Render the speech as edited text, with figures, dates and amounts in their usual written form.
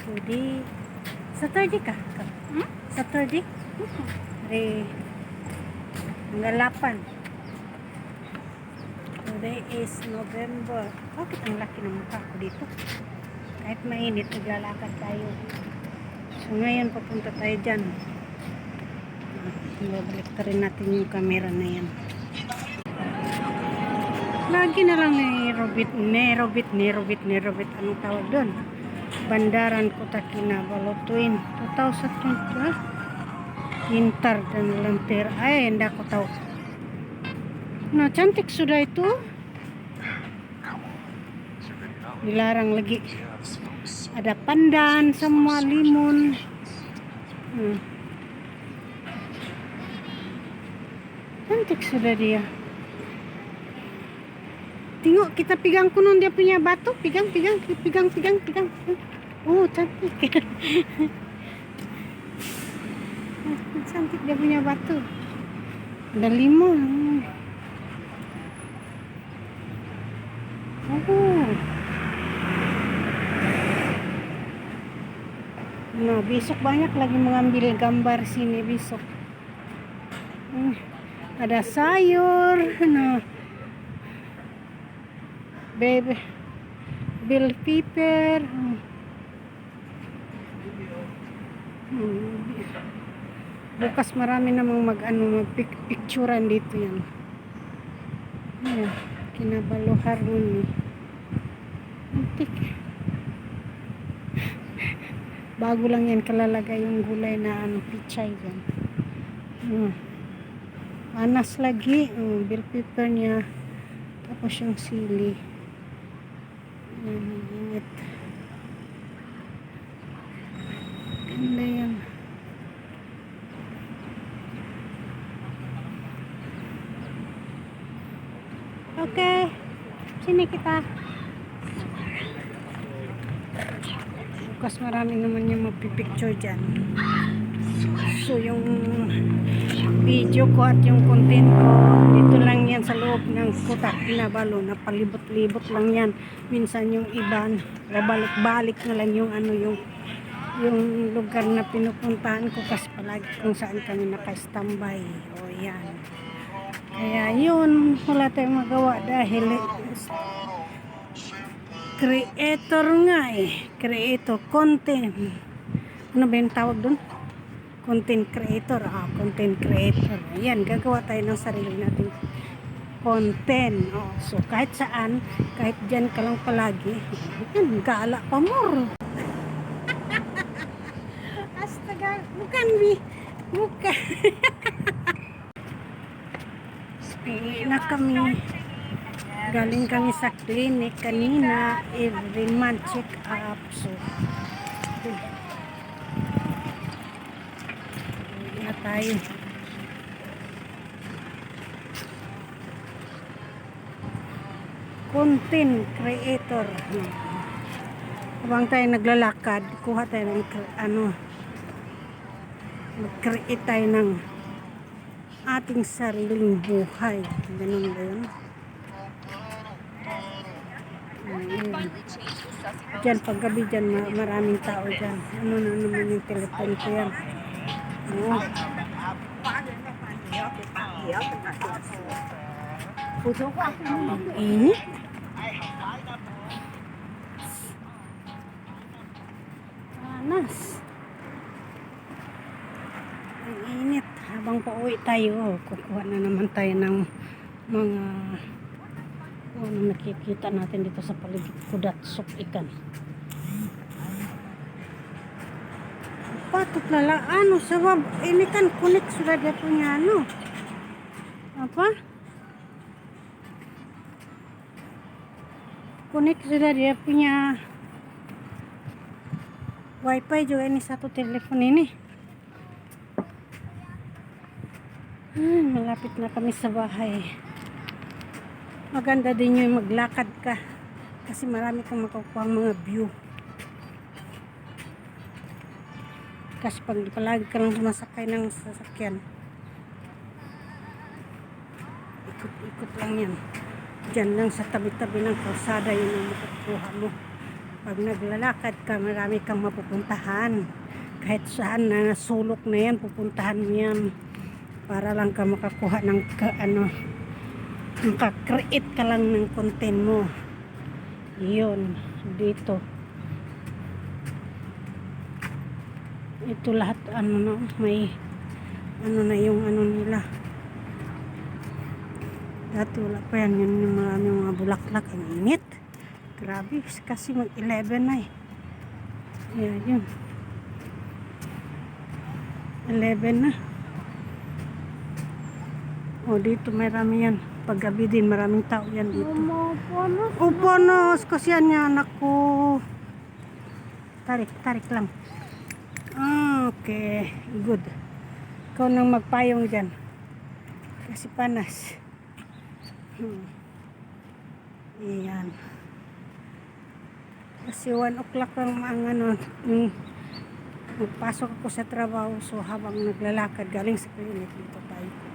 Today, Saturday ka? Hmm? Saturday? Hari, tanggal 8. Today is November. Bakit ang laki ng mukha ko dito? Kahit mainit, naglalakad tayo. So ngayon, papunta tayo dyan. Babalik ta rin natin yung camera na yan. Lagi na lang Nerobit. Anong tawag doon? Bandaran Kota Kinabalu 2020. Pintar dan lampir. Ay, hindi ko tahu. Nah, cantik sudah itu. Dilarang lagi. Ada pandan, semua limun. Cantik sudah dia. Tengok, kita pegang kunon dia punya batu. Pegang. Oh, cantik. Cantik dia punya batu. Ada limun. Oh. Nah, besok banyak lagi mengambil gambar sini besok. Ada sayur. Nah, bell pepper. Bukas marami namang magpicturean dito yan. Ayan, Kinabalu Harmony. Antik. Bago lang yan kalalagay yung gulay na pichay dyan. Panas lagi. Bell pepper niya. Tapos yung sili. Init. Ganda yan. Okay. Sini kita. Bukas marami naman yung magpipicture dyan. So yung video ko at yung content ko dito lang yan sa loob ng Kota Kinabalu. Napalibot-libot lang yan. Minsan yung iba babalik-balik na lang yung yung lugar na pinupuntahan ko kasi palagi kung saan kami naka-standby. O yan. Kaya yun, wala tayong magawa dahil creator nga creator, content. Ano ba yung tawag dun? Content creator. Content creator. Ayan, gagawa tayo ng sarili nating content. So kahit saan, kahit dyan ka lang palagi, yan, gala pa more. Astaga, bukan. Pili na kami. Galing kami sa clinic kanina. Every month check up. So, na tayo. Content creator. Habang tayo naglalakad, kuha tayo ng mag-create tayo ng ating sariling buhay. Ganun ba yun? Diyan, paggabi dyan, maraming tao dyan. Ano na naman yung telephone ko yan. Init. Panas. Ang init. Habang pauwi tayo, kukuha na naman tayo ng mga nakikita natin dito sa paligid. Kudat, soup, ikan. Patut lala, sebab ini kan kunik sudah dia punya apa? Kunik sudah dia punya wifi juga ini satu telepon ini. Malapit na kami sa bahay. Maganda din yung maglakad ka kasi marami kang makukuha mga view. Kasi pag palagi ka lang sumasakay ng sasakyan, ikot-ikot lang yan. Diyan lang sa tabi-tabi ng kalsada yun ang makukuha mo. Pag naglalakad ka, marami kang mapupuntahan. Kahit saan na sulok na yan, pupuntahan mo yan. Para lang ka makakuha ng makakreate ka lang ng content mo. Yun, dito. Ito lahat, may, na yung nila. Dati wala pa yan, yung marami mga bulaklak. Ang init. Grabe, kasi mag-11 na eh. Yeah, yun. 11 na. O, dito marami yan. Paggabi din, maraming tao yan dito. Panos kasi yan yan, ako. Tarik lang. Okay, good. Ikaw nang magpayong dyan. Kasi panas. Ayan. Kasi 1 o'clock lang ang magpasok ako sa trabaho. So habang naglalakad galing sa clinic dito tayo.